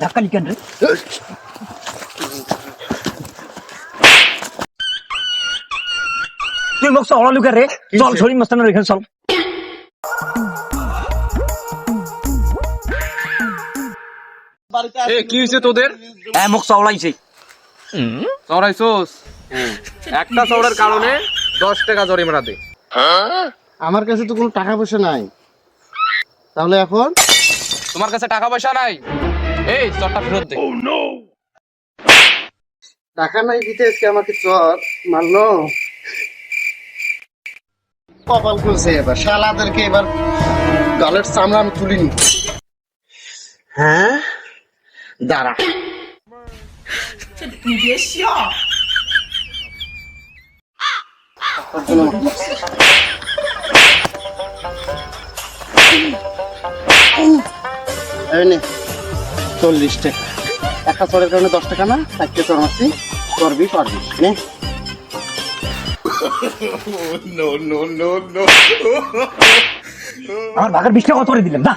ধাক্কা নিকেন রে তুই মুখ সওড়া লুকা রে চল ছড়ি মস্তান রেখে চল এ কি হইছে তোদের? মুখ চওড়াইছে চড়াইছোস? একটা চড়ার কারণে 10 টাকা জরিমানা দে। আমার কাছে তো কোনো টাকা পয়সা নাই, তাহলে এখন? তোমার কাছে টাকা পয়সা নাই, এই চড়টা ফেরত দে। টাকা নাই দিতে আজকে আমাকে চর মারলো। কপাল খুলছে এবার, শালাদেরকে এবার গালের চামড়া আমি তুলিনি। হ্যাঁ দাঁড়া, এই নে 40 টাকা। একটা চরের কারণে 10 টাকা না, একটা চর মারছি, চর্বি পারবি নে। আমার ভাগের 20 টাকা কত করে দিলাম না